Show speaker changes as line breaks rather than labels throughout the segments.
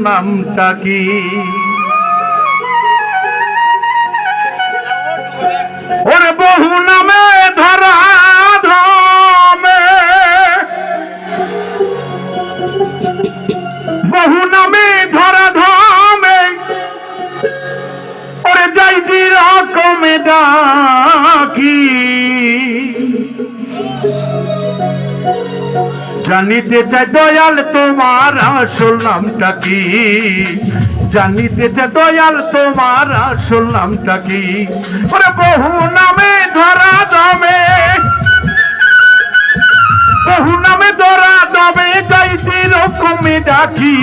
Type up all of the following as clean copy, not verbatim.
নামটা কি? ওরে বহু নামে ধরা ধমে, বহু নামে ধরা ধমে, ওরে যাই যে রকমে ডাকি। জানিতে চাই দয়াল তোমার আসল নামটা কি? জানিতে চাই দয়াল তোমার আসল নামটা কি? ওরে বহু নামে ধরা দমে, বহু নামে ধরা দমে, যাই যে রকমে ডাকি।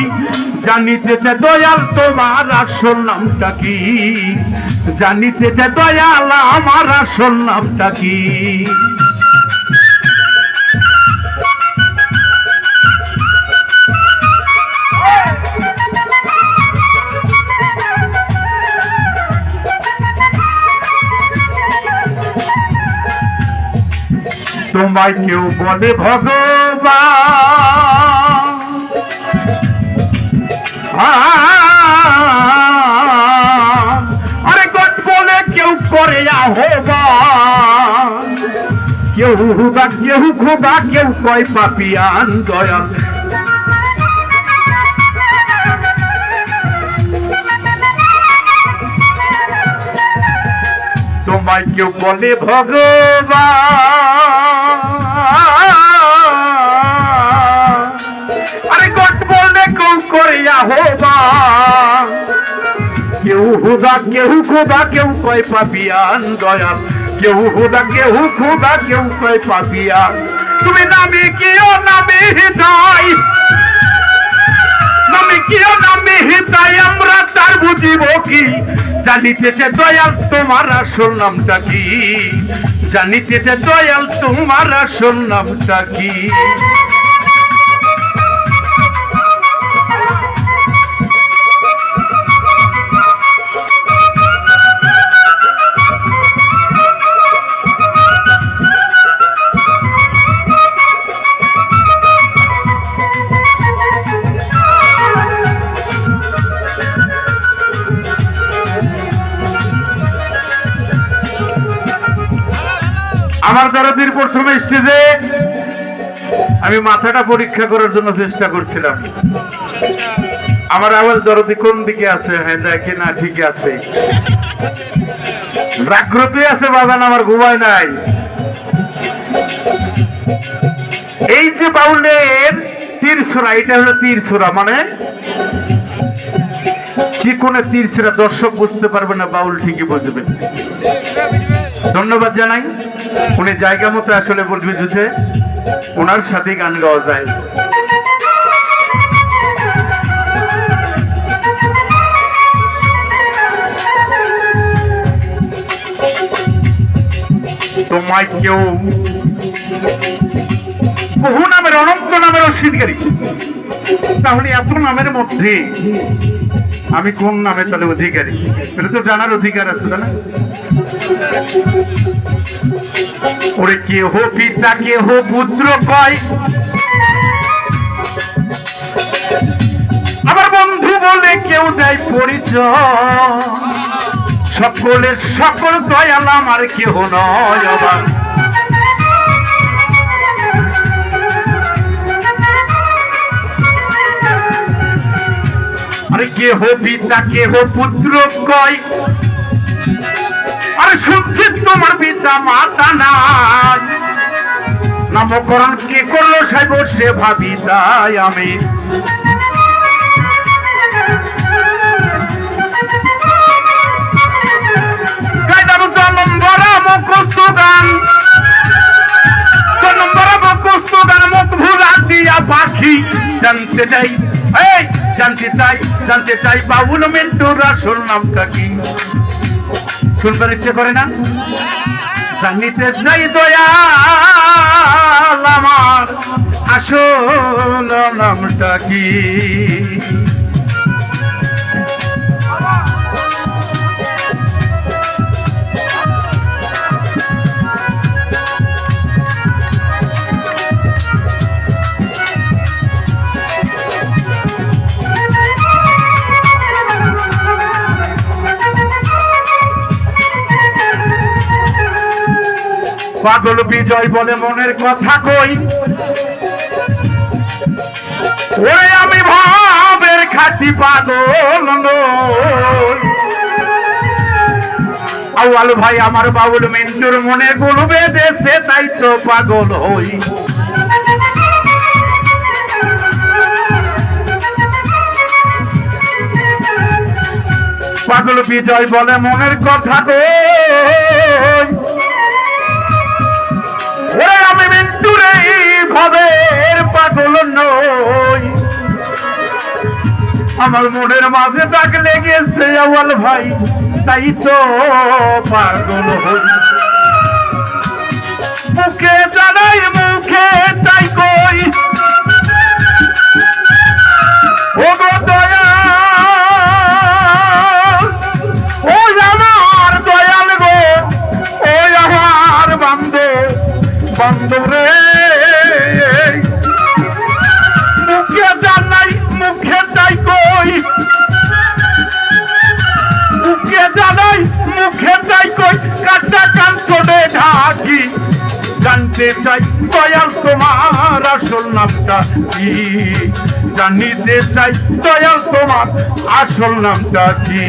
জানিতে চাই দয়াল তোমার আসল নামটা কি? জানিতে চাই দয়াল আমার আসল নামটা কি? তোমায় কেউ বলে ভগবান, আরে গড বলে কেউ করে আহ্বান, কেউ বা কেউ খোদা, কেউ কয় পাপিয়ান দয়াল। তোমায় কেউ বলে ভগবান, আরে গড বলে কেউ করে আহ্বান, কেউ হুদা কেউ খোদা, কেউ কয় পাপিয়ান দয়াল। কেউ হুদা কেউ খোদা, কেউ কয় পাপিয়ান। তুমি নামে কেউ নামে হৃদয়, নামে কেউ নামে হৃদয়, আমরা তার বুঝিব কি? জানিতেছে দয়াল তোমার আসল নামটা কি? জানিতেছে দয়াল তোমার আসল নামটা কি? আমার দরদির প্রথমে স্টেজে আমি মাথাটা পরীক্ষা করার জন্য চেষ্টা করছিলাম, আমার আওয়াজ দরদি কোন দিকে আছে। হ্যাঁ দেখি না, ঠিক আছে, জাগ্রত আছে বাগান, আমার ঘুমায় নাই। এই যে বাউলের তীর ছোড়া, এটা হলো তীর ছোড়া, মানে চিকনে তীর ছোড়া। দর্শক বুঝতে পারবে না, বাউল ঠিকই বুঝবে। ধন্যবাদ জানাই, উনি জায়গা মতো আসলে বলবে, বুঝে ওনার সাথে গান গাওয়া যায়। তোমায় কেউ বহু নামের, অনন্ত নামের অস্বীকারী, তাহলে এত নামের মধ্যে আমি কোন নামে তাহলে অধিকারী? এটা তো জানার অধিকার আছে, তাই না? ওরে কেহ পিতা কেহ পুত্র কয়, আবার বন্ধু বলে কেউ দেয় পরিচয়। সকলের সকল দয়াল আমার কেহ নয়। আবার আরে কেহ পিতা কেহ পুত্র কয়, আরে শুনছি তোমার পিতা মাতা নাই। নামকরণ কে করলো সাহেব সে ভাবি, তাই আমি গাইলাম জনম্বরা মুখস্থ গান, জনম্বরা মুখস্থ গান, মুখ ভুলা দিয়া পাখি। জানতে চাই, এই জানতে চাই, জানতে চাই বাউল মিন্টুর আসল নামটা কি? শুনবার ইচ্ছে করে না? জানিতে চাই দয়াল আমার আসল নামটা কি? পাগল বিজয় বলে মনের কথা কই, ওরে আমি ভাবের খাঁটি পাগল নই। আউয়াল ভাই আমার বাউল মিন্টুর মনে গুল বেঁধেছে, তাই তো পাগল হই। পাগল বিজয় বলে মনের কথা কই, ওরে আমি মিন্টুর এই ভাবের পাগল নই। আমার মনের মাঝে দাগ লেগেছে আউয়াল ভাই, তাই তো পাগল হই। মুখে জানাই মুখে তাই কই, ও গো দয়াল, ও আমার দয়াল গো, ও আমার বান্ধব বান্ধব রে। মুখে জানাই মুখে তাই কই, মুখে জানাই মুখে তাই কই, কাটা কাঞ্চনে ঢাকি। জানতে চাই দয়াল তোমার আসল নামটা কি, জানিতে চাই দয়াল তোমার আসল নামটা কি।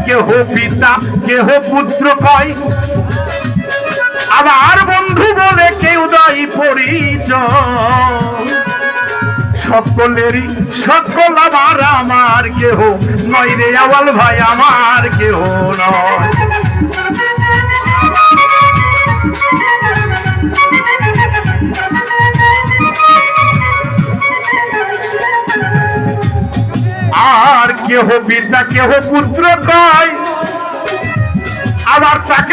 কেহ পিতা কেহ পুত্র কয়, আবার বন্ধু বলে কেউ দেয় পরিচয়। সকলেরই সকল আবার আমার কেহ নয় রে আউয়াল ভাই, আমার কেহ নয়। আর কেহ পিতা কেহ পুত্র কয়, আবার তাকে